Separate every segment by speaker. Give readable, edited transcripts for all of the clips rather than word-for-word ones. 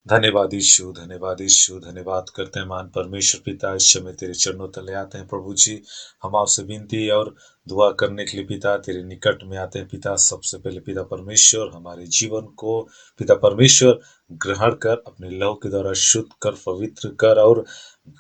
Speaker 1: धन्यवाद यीशु, धन्यवाद करते हैं महान परमेश्वर पिता। इस समय तेरे चरणों तले आते हैं प्रभु जी। हम आपसे विनती और दुआ करने के लिए पिता तेरे निकट में आते हैं पिता। सबसे पहले पिता परमेश्वर हमारे जीवन को पिता परमेश्वर ग्रहण कर, अपने लहू के द्वारा शुद्ध कर, पवित्र कर और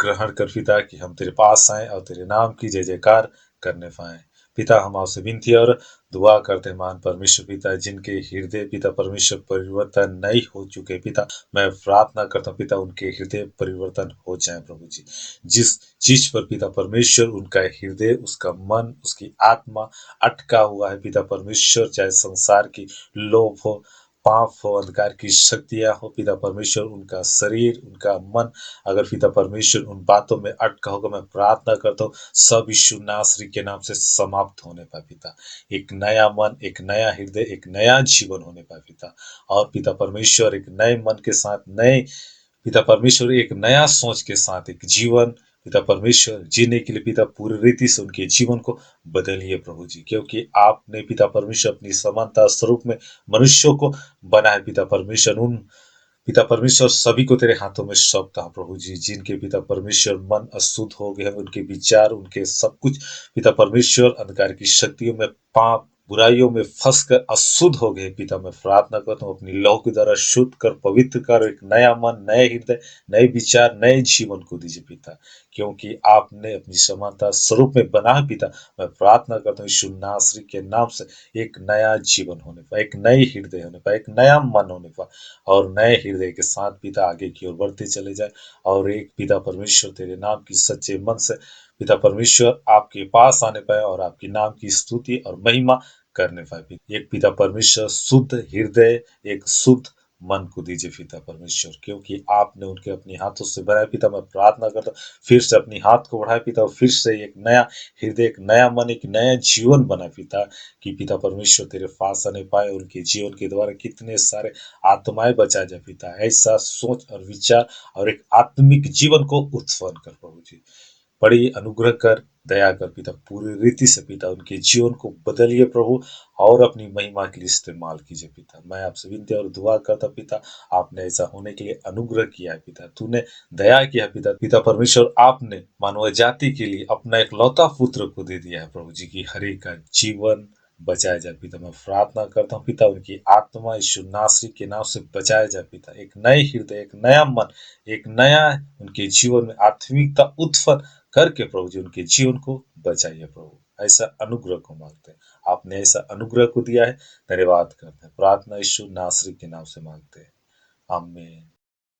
Speaker 1: ग्रहण कर पिता, कि हम तेरे पास आए और तेरे नाम की जय जयकार करने पाए पिता। हम आपसे विनती और दुआ करते हैं महान परमेश्वर पिता, जिनके हृदय पिता परमेश्वर परिवर्तन नहीं हो चुके पिता, मैं प्रार्थना करता हूँ पिता उनके हृदय परिवर्तन हो जाए प्रभु जी। जिस चीज पर पिता परमेश्वर उनका हृदय, उसका मन, उसकी आत्मा अटका हुआ है पिता परमेश्वर, चाहे संसार की लोभ हो, पाप हो, अंधकार की शक्तियां हो पिता परमेश्वर, उनका शरीर, उनका मन अगर पिता परमेश्वर उन बातों में अटका होगा, मैं प्रार्थना करता हूँ सब यीशु नासरी के नाम से समाप्त होने पाए पिता। एक नया मन, एक नया हृदय, एक नया जीवन होने पाए पिता। और पिता परमेश्वर एक नए मन के साथ, नए पिता परमेश्वर एक नया सोच के साथ एक जीवन पिता परमेश्वर जीने के लिए पिता पूरी रीति से उनके जीवन को बदलिए प्रभु जी। क्योंकि आपने पिता परमेश्वर अपनी समानता स्वरूप में मनुष्यों को बनाए पिता परमेश्वर। उन पिता परमेश्वर सभी को तेरे हाथों में सौंपता हूं प्रभु जी, जिनके पिता परमेश्वर मन अशुद्ध हो गए हैं, उनके विचार, उनके सब कुछ पिता परमेश्वर अंधकार की शक्तियों में, पाप बुराइयों में फंस कर अशुद्ध हो गए पिता। मैं प्रार्थना करता हूँ अपनी लहू के द्वारा शुद्ध कर, पवित्र कर, एक नया मन, नए हृदय, नए विचार, नए जीवन को दीजिए पिता। क्योंकि आपने अपनी समानता स्वरूप में बना है पिता। मैं प्रार्थना करता हूँ यीशु नासरी के नाम से एक नया जीवन होने पाए, एक नई हृदय होने पाए, एक नया मन होने पाए, और नए हृदय के साथ पिता आगे की ओर बढ़ते चले जाए। और एक पिता परमेश्वर तेरे नाम की सच्चे मन से पिता परमेश्वर आपके पास आने पाए और आपके नाम की स्तुति और महिमा करने पाए। एक पिता परमेश्वर शुद्ध हृदय, एक शुद्ध मन को दीजिए पिता परमेश्वर, क्योंकि आपने उनके अपने हाथों से बनाया पिता। मैं प्रार्थना करता हूँ फिर से अपनी हाथ को बढ़ाए पिता, और फिर से एक नया हृदय, एक नया मन, एक नया जीवन बनाए पिता, कि पिता परमेश्वर तेरे पास आने पाए। उनके जीवन के द्वारा कितने सारे आत्माएं बचा जाए पिता। ऐसा सोच और विचार और एक आत्मिक जीवन को उत्पन्न कर प्रभु जी। बड़ी अनुग्रह कर, दया कर पिता, पूरी रीति से पिता उनके जीवन को बदलिए प्रभु, और अपनी महिमा के लिए इस्तेमाल कीजिए पिता। मैं आपसे विनती और दुआ करता पिता, आपने ऐसा होने के लिए अनुग्रह किया है पिता, तूने दया किया है पिता। पिता परमेश्वर आपने मानव जाति के लिए अपना एक लौता पुत्र को दे दिया है प्रभु जी, की हर एक का जीवन बचाया जाए पिता। मैं प्रार्थना करता हूँ पिता उनकी आत्मा यीशु नासरी के नाम से बचाया जाए पिता। एक नए हृदय, एक नया मन, एक नया उनके जीवन में आत्मिकता उत्पन्न करके प्रभु जी उनके जीवन को बचाइए प्रभु। ऐसा अनुग्रह को मांगते हैं, आपने ऐसा अनुग्रह को दिया है, धन्यवाद करते हैं। प्रार्थना यीशु नासरी के नाम से मांगते हैं, आमीन।